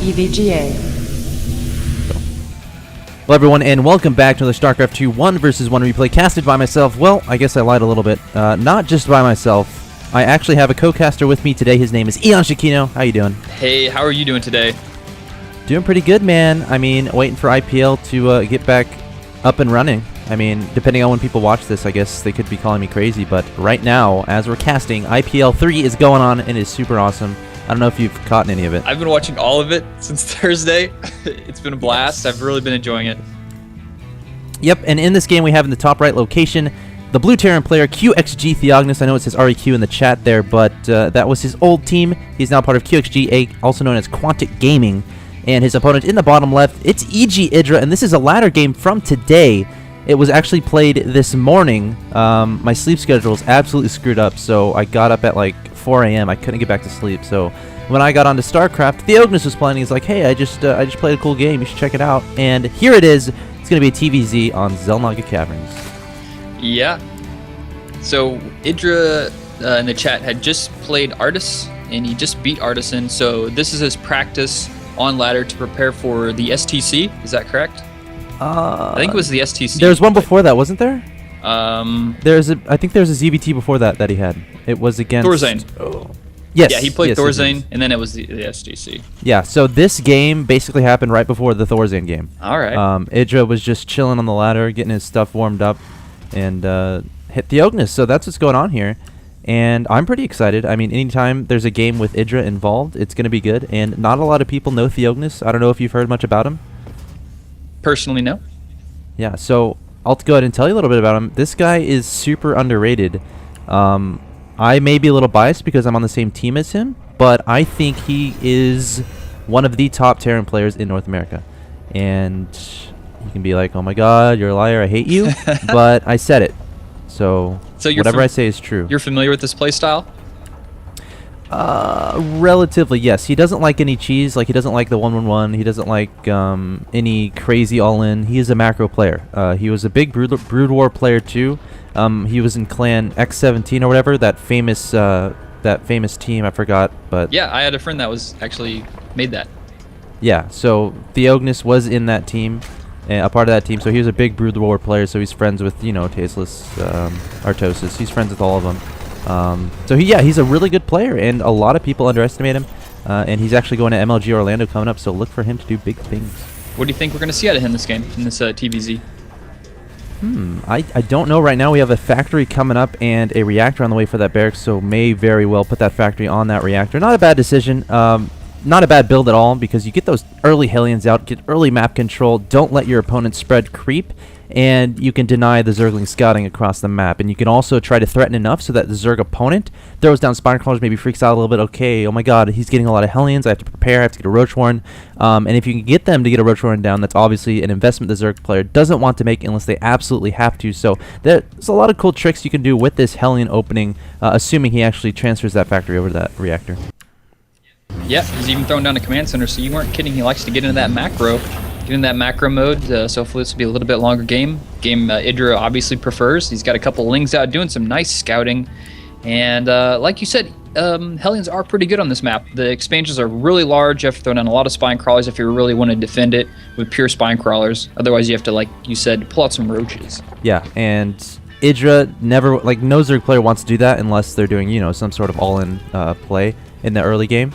EVGA. Hello everyone, and welcome back to the Starcraft 2 1 vs 1 replay casted by myself. Well, I guess I lied a little bit. Not just by myself. I actually have a co-caster with me today. His name is EonShikeno. How you doing? Hey, how are you doing today? Doing pretty good, man. I mean, waiting for IPL to get back up and running. I mean, depending on when people watch this, I guess they could be calling me crazy, but right now, as we're casting, IPL 3 is going on and is super awesome. I don't know if you've caught any of it. I've been watching all of it since Thursday. It's been a blast. I've really been enjoying it. Yep, and in this game we have in the top right location the blue Terran player QxGtheognis. I know it says REQ in the chat there, but that was his old team. He's now part of QxG, also known as Quantic Gaming. And his opponent in the bottom left, it's EGIdrA, and this is a ladder game from today. It was actually played this morning. My sleep schedule is absolutely screwed up, so I got up at like 4 a.m. I couldn't get back to sleep. So when I got onto Starcraft, Theognis was playing. He's like, "Hey, I just played a cool game. You should check it out." And here it is. It's gonna be a TVZ on Xel'Naga Caverns. Yeah. So EGIdrA in the chat had just played Artis, and he just beat Artisan. So this is his practice on ladder to prepare for the STC. Is that correct? I think it was the STC. There's one before that, wasn't there? I think there's a ZBT before that he had. It was against Thorzane. Oh. Yes. Yeah, he played yes, Thorzane, and then it was the STC. Yeah, so this game basically happened right before the Thorzane game. All right. EGIdrA was just chilling on the ladder, getting his stuff warmed up, and hit Theognis. So that's what's going on here. And I'm pretty excited. I mean, anytime there's a game with EGIdrA involved, it's going to be good. And not a lot of people know Theognis. I don't know if you've heard much about him. Personally, no. Yeah, so I'll go ahead and tell you a little bit about him. This guy is super underrated. I may be a little biased because I'm on the same team as him, but I think he is one of the top Terran players in North America. And you can be like, "Oh my god, you're a liar, I hate you," but I said it. So whatever I say is true. You're familiar with this playstyle? Relatively, yes. He doesn't like any cheese. Like, he doesn't like the 1-1-1. He doesn't like any crazy all-in. He is a macro player. He was a big Brood War player too. He was in Clan X17 or whatever, that famous team. I forgot, but Yeah, I had a friend that was actually made that. yeah. So Theognis was in that team, a part of that team. So he was a big Brood War player. So he's friends with Tasteless, Artosis. He's friends with all of them. So he's a really good player, and a lot of people underestimate him. And he's actually going to MLG Orlando coming up. So look for him to do big things. What do you think we're going to see out of him this game, in this TVZ? I don't know right now. We have a factory coming up and a reactor on the way for that barracks, so may very well put that factory on that reactor. Not a bad decision. Not a bad build at all, because you get those early Hellions out, get early map control, don't let your opponent spread creep, and you can deny the Zergling scouting across the map. And you can also try to threaten enough so that the Zerg opponent throws down Spine Crawlers, maybe freaks out a little bit. Okay, oh my god, he's getting a lot of Hellions, I have to prepare, I have to get a Roach Warren. And if you can get them to get a Roach Warren down, that's obviously an investment the Zerg player doesn't want to make unless they absolutely have to. So there's a lot of cool tricks you can do with this Hellion opening, assuming he actually transfers that factory over to that reactor. Yeah, he's even thrown down a command center, so you weren't kidding. He likes to get into that macro. Get in that macro mode, so hopefully this will be a little bit longer game. EGIdrA obviously prefers. He's got a couple lings out doing some nice scouting. And like you said, Hellions are pretty good on this map. The expansions are really large. You have to throw down a lot of Spine Crawlers if you really want to defend it with pure Spine Crawlers. Otherwise, you have to, like you said, pull out some Roaches. Yeah, and EGIdrA never, like, no Zerg player wants to do that unless they're doing, some sort of all-in play in the early game.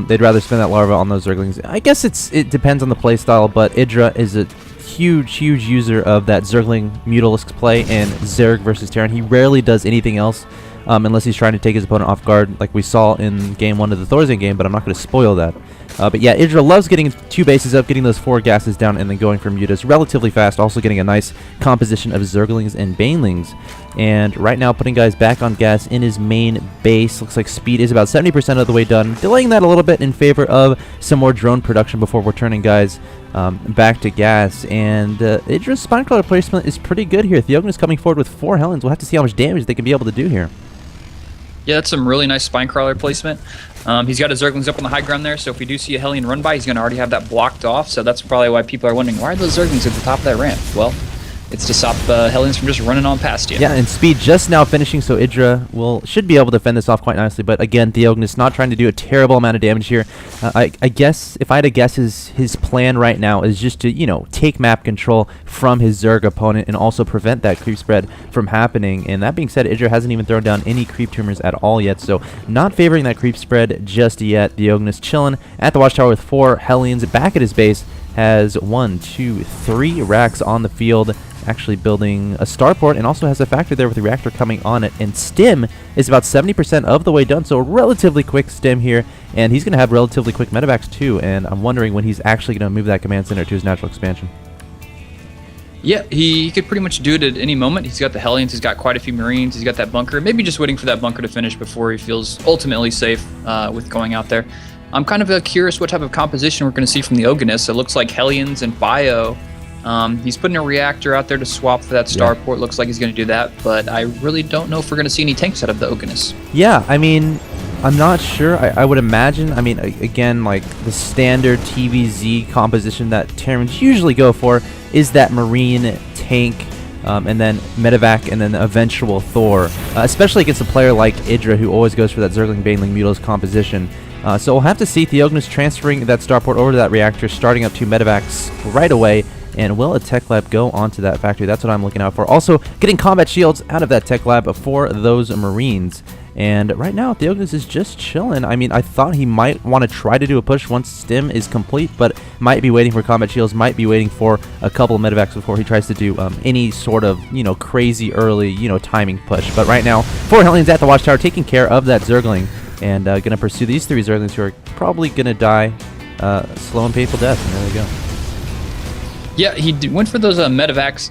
They'd rather spend that larva on those Zerglings. I guess it depends on the playstyle, but EGIdrA is a huge user of that Zergling Mutalisk play and Zerg versus Terran. He rarely does anything else unless he's trying to take his opponent off guard, like we saw in Game 1 of the Thorzane game, but I'm not going to spoil that. But yeah, EGIdrA loves getting 2 bases up, getting those 4 gases down, and then going for mutas relatively fast, also getting a nice composition of Zerglings and Banelings. And right now, putting guys back on gas in his main base. Looks like speed is about 70% of the way done, delaying that a little bit in favor of some more drone production before we're turning guys back to gas. And EGIdRA's Spinecrawler placement is pretty good here. Theognis coming forward with 4 Hellions. We'll have to see how much damage they can be able to do here. Yeah, that's some really nice Spinecrawler placement. He's got his Zerglings up on the high ground there, so if we do see a Hellion run by, he's going to already have that blocked off. So that's probably why people are wondering, why are those Zerglings at the top of that ramp? Well, It's to stop Hellions from just running on past you. Yeah, and speed just now finishing, so EGIdrA should be able to fend this off quite nicely. But again, QxGtheognis not trying to do a terrible amount of damage here. I guess if I had to guess, his plan right now is just to, you know, take map control from his Zerg opponent and also prevent that creep spread from happening. And that being said, EGIdrA hasn't even thrown down any creep tumors at all yet, so not favoring that creep spread just yet. QxGtheognis chilling at the watchtower with 4 Hellions back at his base. Has 1, 2, 3 racks on the field, actually building a starport, and also has a factory there with the reactor coming on it. And stim is about 70% of the way done, so a relatively quick stim here, and he's going to have relatively quick medevacs too, and I'm wondering when he's actually going to move that command center to his natural expansion. Yeah, he could pretty much do it at any moment. He's got the Hellions, he's got quite a few Marines, he's got that bunker, maybe just waiting for that bunker to finish before he feels ultimately safe with going out there. I'm kind of curious what type of composition we're going to see from the QxGtheognis. It looks like Hellions and Bio. He's putting a reactor out there to swap for that starport. Looks like he's going to do that, but I really don't know if we're going to see any tanks out of the QxGtheognis. Yeah, I mean, I'm not sure. I would imagine, I mean, again, like the standard TVZ composition that Terrans usually go for is that Marine tank, and then medevac, and then the eventual Thor, especially against a player like EGIdrA who always goes for that Zergling, Baneling, Mutos composition. So we'll have to see QxGtheognis transferring that starport over to that reactor, starting up 2 medevacs right away, and will a tech lab go onto that factory? That's what I'm looking out for. Also, getting combat shields out of that tech lab for those Marines. And right now, QxGtheognis is just chilling. I mean, I thought he might want to try to do a push once stim is complete, but might be waiting for combat shields, might be waiting for a couple of medevacs before he tries to do any sort of, you know, crazy early, you know, timing push. But right now, 4 Hellions at the watchtower taking care of that Zergling, and going to pursue these 3 Zerglings who are probably going to die slow and painful death. And there we go. Yeah, he went for those medevacs.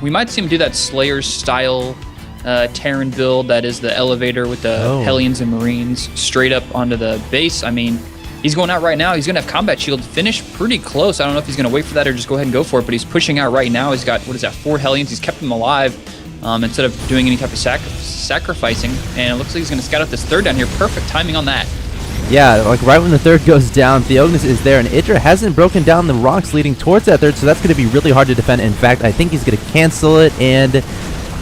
We might see him do that Slayer-style Terran build, that is the elevator with the Hellions and Marines straight up onto the base. I mean, he's going out right now. He's going to have combat shield finished pretty close. I don't know if he's going to wait for that or just go ahead and go for it, but he's pushing out right now. He's got, 4 Hellions. He's kept them alive instead of doing any type of sacrificing, and it looks like he's going to scout out this 3rd down here. Perfect timing on that. Yeah, like right when the 3rd goes down, QxGtheognis is there, and EGIdrA hasn't broken down the rocks leading towards that 3rd, so that's going to be really hard to defend. In fact, I think he's going to cancel it, and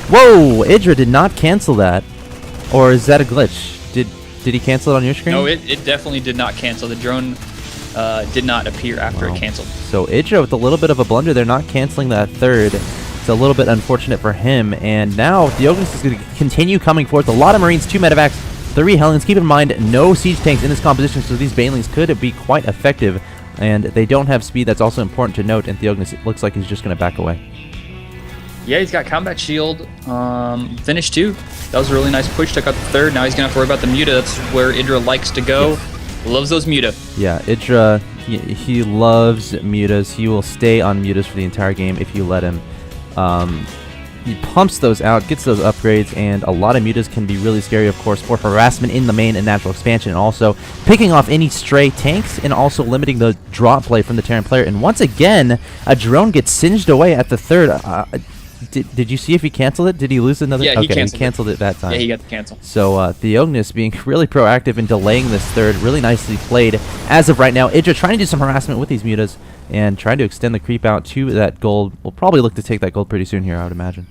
whoa, EGIdrA did not cancel that. Or is that a glitch? Did he cancel it on your screen? No, it definitely did not cancel. The drone did not appear after it canceled. So EGIdrA with a little bit of a blunder there, not canceling that 3rd. It's a little bit unfortunate for him, and now QxGtheognis is going to continue coming forth. A lot of Marines, 2 medevacs, 3 Hellions. Keep in mind, no siege tanks in this composition, so these Banelings could be quite effective, and they don't have speed. That's also important to note, and QxGtheognis, it looks like he's just going to back away. Yeah, he's got combat shield, finished 2. That was a really nice push, took out the 3rd. Now he's going to have to worry about the Muta. That's where EGIdrA likes to go. Loves those Muta. Yeah, EGIdrA, he loves Mutas. He will stay on Mutas for the entire game if you let him. He pumps those out, gets those upgrades, and a lot of Mutas can be really scary, of course, for harassment in the main and natural expansion, and also picking off any stray tanks, and also limiting the drop play from the Terran player. And once again, a drone gets singed away at the 3rd. Did you see if he canceled it? Did he lose another? Yeah, he canceled it that time. Yeah, he got the cancel. So QxGtheognis being really proactive in delaying this 3rd, really nicely played. As of right now, EGIdrA trying to do some harassment with these Mutas and trying to extend the creep out to that gold. We'll probably look to take that gold pretty soon here, I would imagine.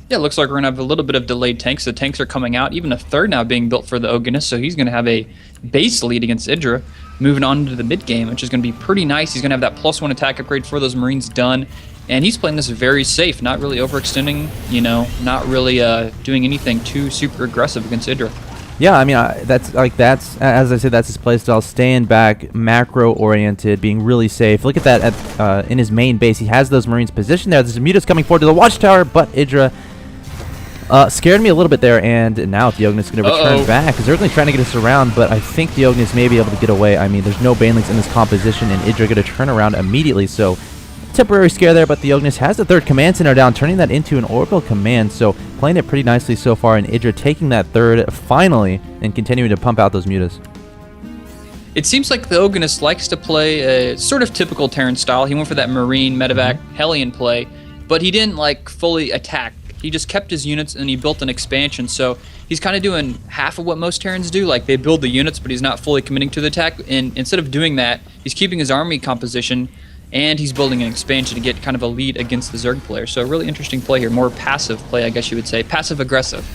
Yeah, it looks like we're going to have a little bit of delayed tanks. The tanks are coming out. Even a 3rd now being built for the QxGtheognis, so he's going to have a base lead against EGIdrA. Moving on to the mid game, which is going to be pretty nice. He's going to have that +1 attack upgrade for those Marines done. And he's playing this very safe, not really overextending, you know, not really doing anything too super aggressive against EGIdrA. Yeah, I mean, that's as I said, that's his playstyle, staying back, macro-oriented, being really safe. Look at that in his main base. He has those Marines positioned there. There's Mutas coming forward to the watchtower, but EGIdrA scared me a little bit there, and now QxGtheognis is going to return back. Zergling's trying to get us around, but I think QxGtheognis may be able to get away. I mean, there's no Banelings in this composition, and EGIdrA going to turn around immediately, so temporary scare there, but QxGtheognis has the 3rd command center down, turning that into an orbital command, so playing it pretty nicely so far, and EGIdrA taking that 3rd finally and continuing to pump out those Mutas. It seems like the QxGtheognis likes to play a sort of typical Terran style. He went for that Marine, Medevac, Hellion play, but he didn't like fully attack. He just kept his units and he built an expansion, so he's kind of doing half of what most Terrans do. Like, they build the units, but he's not fully committing to the attack, and instead of doing that, he's keeping his army composition and he's building an expansion to get kind of a lead against the Zerg player. So a really interesting play here, more passive play, I guess you would say, passive aggressive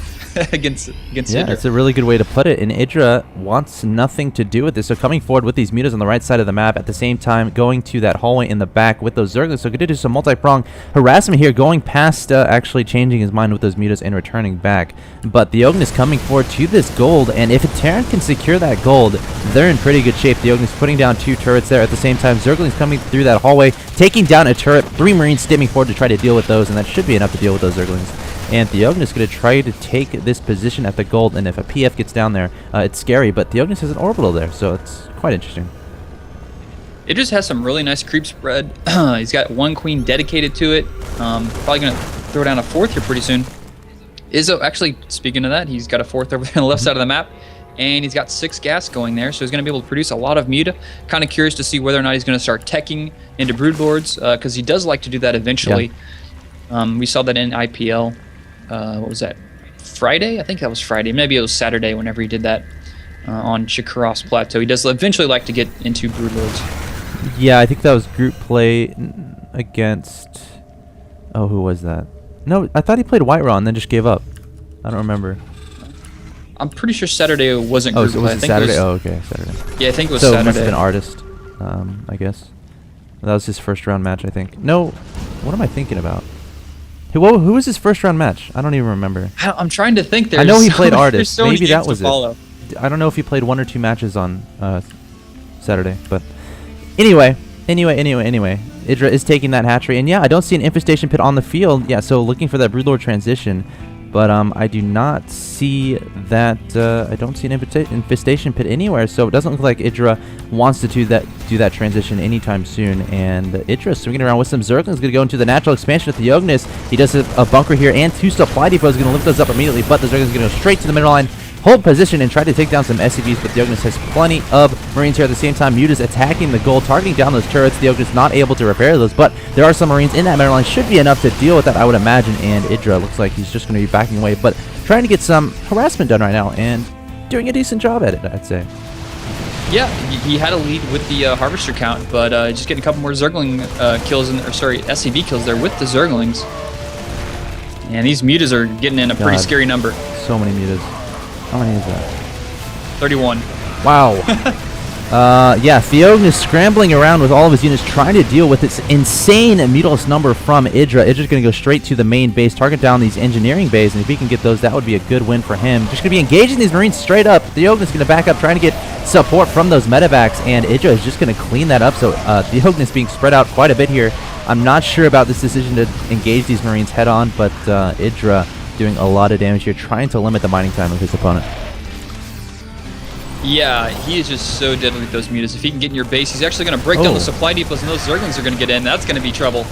against Yeah, EGIdrA. it's a really good way to put it. And EGIdrA wants nothing to do with this. So coming forward with these mutas on the right side of the map, at the same time going to that hallway in the back with those Zerglings. So going to do some multi-prong harassment here, going past actually changing his mind with those mutas and returning back. But Theognis coming forward to this gold, and if Terran can secure that gold, they're in pretty good shape. Theognis putting down 2 turrets there. At the same time, Zerglings coming through that hallway, taking down a turret, 3 Marines stimming forward to try to deal with those, and that should be enough to deal with those Zerglings. And Theognis is going to try to take this position at the gold, and if a PF gets down there, it's scary, but Theognis has an orbital there, so it's quite interesting. It just has some really nice creep spread. He's got 1 queen dedicated to it. Probably going to throw down a 4th here pretty soon. Izzo, actually, speaking of that, he's got a 4th over there on the left side of the map, and he's got 6 gas going there, so he's going to be able to produce a lot of muta. Kind of curious to see whether or not he's going to start teching into broodlords, because he does like to do that eventually. Yeah. We saw that in IPL. What was that? Friday? I think that was Friday. Maybe it was Saturday whenever he did that on Shikarov's plateau. He does eventually like to get into broodlords. Yeah, I think that was group play against... Oh, who was that? No, I thought he played Whiterun and then just gave up. I don't remember. I'm pretty sure Saturday wasn't group play. Was I it think Saturday? It was, okay, Saturday. Yeah, I think it was so Saturday. So it must have been Artist, I guess. That was his first round match, I think. No, what am I thinking about? Who was his first round match? I don't even remember. I'm trying to think. I know he played Artist. So maybe that was it. Follow. I don't know if he played 1 or 2 matches on Saturday, but anyway. EGIdrA is taking that hatchery, and yeah, I don't see an infestation pit on the field. Yeah, so looking for that broodlord transition, but I do not see that. I don't see an infestation pit anywhere, so it doesn't look like EGIdrA wants to do that transition anytime soon. And EGIdRA swinging around with some Zerglings, going to go into the natural expansion of Theognis. He does have a bunker here and 2 supply depots, going to lift those up immediately, but the Zerglings going to go straight to the middle line, hold position, and try to take down some SCVs, but Theognis has plenty of Marines here at the same time. Muta's attacking the goal, targeting down those turrets. Theognis not able to repair those, but there are some Marines in that middle line. Should be enough to deal with that, I would imagine, and EGIdRA looks like he's just going to be backing away, but trying to get some harassment done right now, and doing a decent job at it, I'd say. Yeah, he had a lead with the Harvester count, but just getting a couple more Zergling kills, SCV kills there with the Zerglings. And these mutas are getting in a pretty scary number. So many mutas. How many is that? 31. Wow. Yeah, Theognis scrambling around with all of his units, trying to deal with this insane mutalist number from EGIdRA. EGIdRA's going to go straight to the main base, target down these engineering bays, and if he can get those, that would be a good win for him. Just going to be engaging these Marines straight up. Theognis going to back up, trying to get support from those medevacs, and EGIdRA is just going to clean that up. So Theognis being spread out quite a bit here. I'm not sure about this decision to engage these Marines head on, but EGIdRA doing a lot of damage here, trying to limit the mining time of his opponent. Yeah, he is just so deadly with those mutas. If he can get in your base, he's actually going to break down the supply depots, and those Zerglings are going to get in. That's going to be trouble.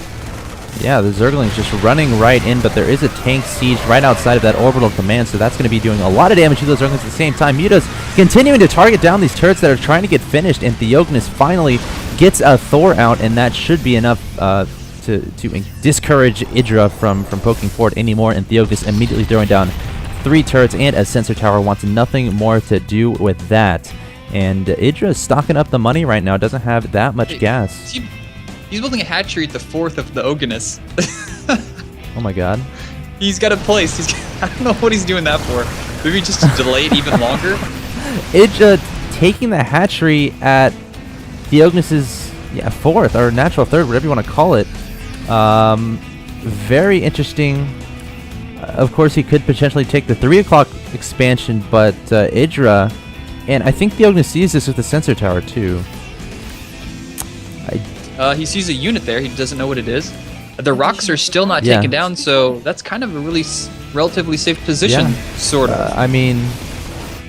Yeah, the Zerglings just running right in, but there is a tank siege right outside of that orbital command, so that's going to be doing a lot of damage to those Zerglings at the same time. Muta's continuing to target down these turrets that are trying to get finished, and Theognis finally gets a Thor out, and that should be enough to discourage EGIdRA from poking forward anymore, and Theognis immediately throwing down 3 turrets and a sensor tower, wants nothing more to do with that. And EGIdRA is stocking up the money right now, doesn't have that much gas. He's building a hatchery at the 4th of the Theognis. Oh my god. He's got a place. I don't know what he's doing that for. Maybe just to delay it even longer? EGIdRA taking the hatchery at Theognis's 4th, or natural 3rd, whatever you want to call it. Very interesting. Of course, he could potentially take the 3 o'clock expansion, but EGIdRA, and I think Theognis sees this with the sensor tower too. He sees a unit there. He doesn't know what it is. The rocks are still not taken down, so that's kind of a really relatively safe position, sort of. I mean,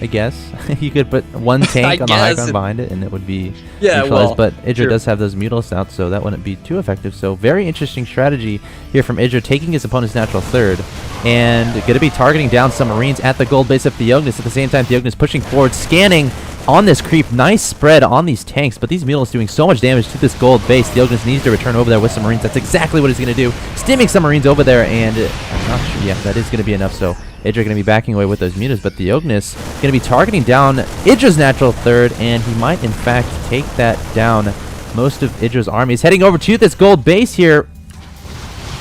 I guess you could put 1 tank on the high ground behind it, and it would be neutralized. But EGIdRA does have those mutalisks out, so that wouldn't be too effective. So very interesting strategy here from EGIdRA, taking his opponent's natural 3rd, and going to be targeting down some Marines at the gold base of Theognis. At the same time, Theognis pushing forward, scanning on this creep. Nice spread on these tanks, but these mutalisks doing so much damage to this gold base. Theognis needs to return over there with some Marines. That's exactly what he's going to do. Stimming some Marines over there, and I'm not sure. Yeah, that is going to be enough. So EGIdRA going to be backing away with those mutas, but Theognis going to be targeting down EGIdRA's natural 3rd, and he might in fact take that down most of EGIdRA's army is heading over to this gold base here.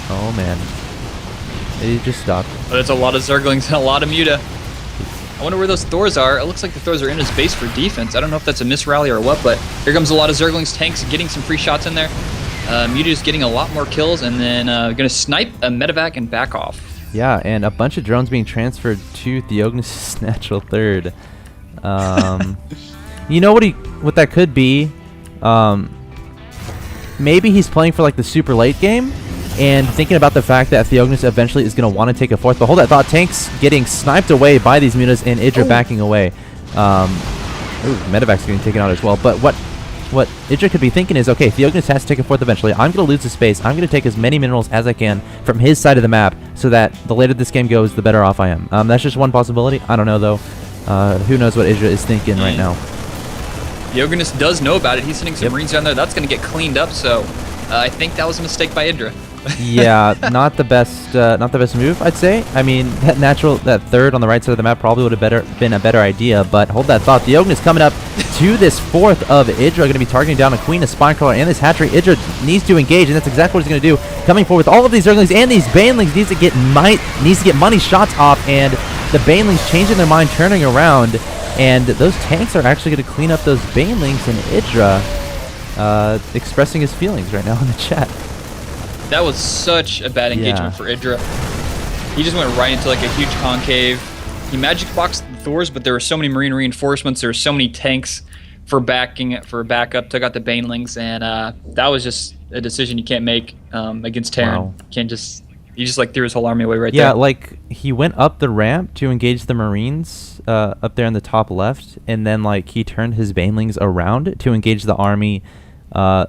Oh, man. He just stopped. Oh, there's a lot of Zerglings and a lot of Muta. I wonder where those Thors are. It looks like the Thors are in his base for defense. I don't know if that's a misrally or what, but here comes a lot of Zerglings, tanks getting some free shots in there. Muta's getting a lot more kills, and then going to snipe a medevac and back off. Yeah, and a bunch of drones being transferred to Theognis' natural third. You know what that could be? Maybe he's playing for like the super late game and thinking about the fact that Theognis eventually is going to want to take a fourth. But hold that thought, tanks getting sniped away by these mutas and EGIdRA backing away. Medevac's getting taken out as well. But what EGIdRA could be thinking is, okay, Theognis has to take a fourth eventually. I'm going to lose the space. I'm going to take as many minerals as I can from his side of the map so that the later this game goes, the better off I am. That's just one possibility. I don't know, though. Who knows what EGIdRA is thinking right now. Theognis does know about it. He's sending some Marines down there. That's going to get cleaned up, so I think that was a mistake by EGIdRA. Yeah, not the best move, I'd say. I mean, that third on the right side of the map probably would have been a better idea, but hold that thought. Theognis coming up to this fourth of EGIdRA, going to be targeting down a Queen, a Spinecrawler, and this hatchery. EGIdRA needs to engage, and that's exactly what he's going to do. Coming forward with all of these Zerglings and these Banelings, needs to get money shots off, and the Banelings changing their mind, turning around, and those tanks are actually going to clean up those Banelings, and EGIdRA expressing his feelings right now in the chat. That was such a bad engagement for EGIdRA. He just went right into like a huge concave. He magic boxed the Thors, but there were so many Marine reinforcements. There were so many tanks for backup. Took out the Banelings, and that was just a decision you can't make against Terran. Wow. He just like threw his whole army away right there. Yeah, like he went up the ramp to engage the Marines up there in the top left, and then like he turned his Banelings around to engage the army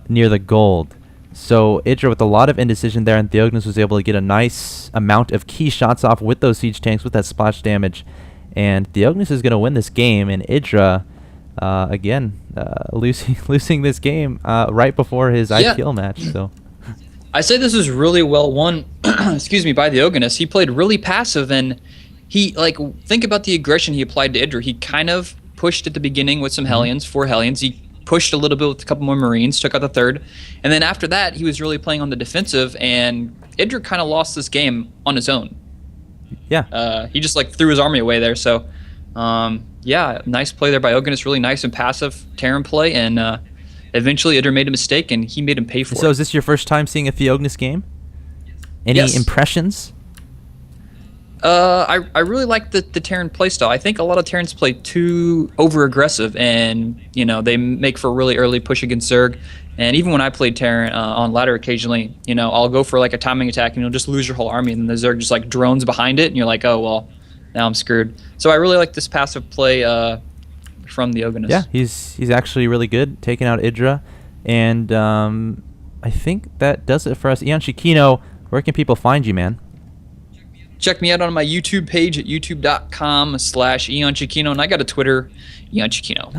near the gold. So EGIdRA with a lot of indecision there, and Theognis was able to get a nice amount of key shots off with those siege tanks with that splash damage. And Theognis is going to win this game, and EGIdRA, again, losing this game right before his IPL match. So I say this is really well won, excuse me, by Theognis. He played really passive, and he, like, think about the aggression he applied to EGIdRA. He kind of pushed at the beginning with some Hellions, 4 Hellions. He pushed a little bit with a couple more Marines, took out the third, and then after that he was really playing on the defensive, and EGIdRA kind of lost this game on his own. Yeah, he just like threw his army away there. So yeah, nice play there by Theognis, really nice and passive Terran play, and eventually EGIdRA made a mistake and he made him pay for it. So is this your first time seeing a Theognis game? Any impressions? I really like the Terran playstyle. I think a lot of Terrans play too over-aggressive, and you know they make for a really early push against Zerg. And even when I played Terran on ladder occasionally, you know, I'll go for like a timing attack and you'll just lose your whole army, and then the Zerg just like drones behind it, and you're like, oh well, now I'm screwed. So I really like this passive play from Theognis. Yeah, he's actually really good, taking out EGIdRA, and I think that does it for us. EonShikeno, where can people find you, man? Check me out on my YouTube page at youtube.com/EonShikeno, and I got a Twitter, EonShikeno.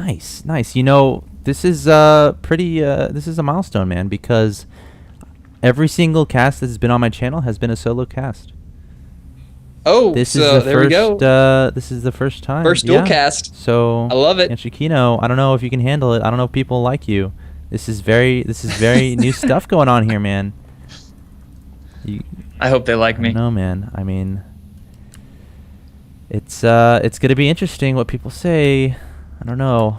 Nice. You know, this is this is a milestone, man, because every single cast that's been on my channel has been a solo cast. Oh, this so is the there first, we go. This is the first time. First dual cast. So I love it. EonShikeno, I don't know if you can handle it. I don't know if people like you. This is very new stuff going on here, man. I hope they like me. No, man. I mean, it's gonna be interesting what people say. I don't know,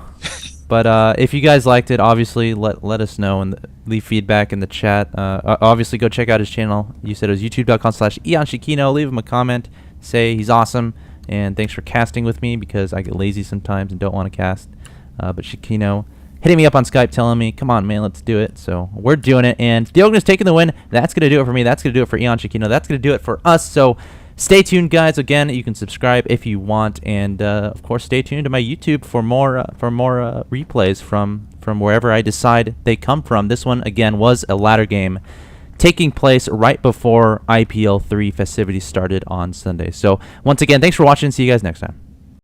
but if you guys liked it, obviously let us know and leave feedback in the chat. Obviously, go check out his channel. You said it was youtube.com/EonShikeno. Leave him a comment. Say he's awesome and thanks for casting with me, because I get lazy sometimes and don't want to cast. But Shikeno hitting me up on Skype telling me, come on, man, let's do it. So we're doing it, and Theognis taking the win. That's going to do it for me. That's going to do it for EonShikeno. That's going to do it for us. So stay tuned, guys. Again, you can subscribe if you want, and of course, stay tuned to my YouTube for more replays from wherever I decide they come from. This one, again, was a ladder game taking place right before IPL 3 festivities started on Sunday. So once again, thanks for watching. See you guys next time.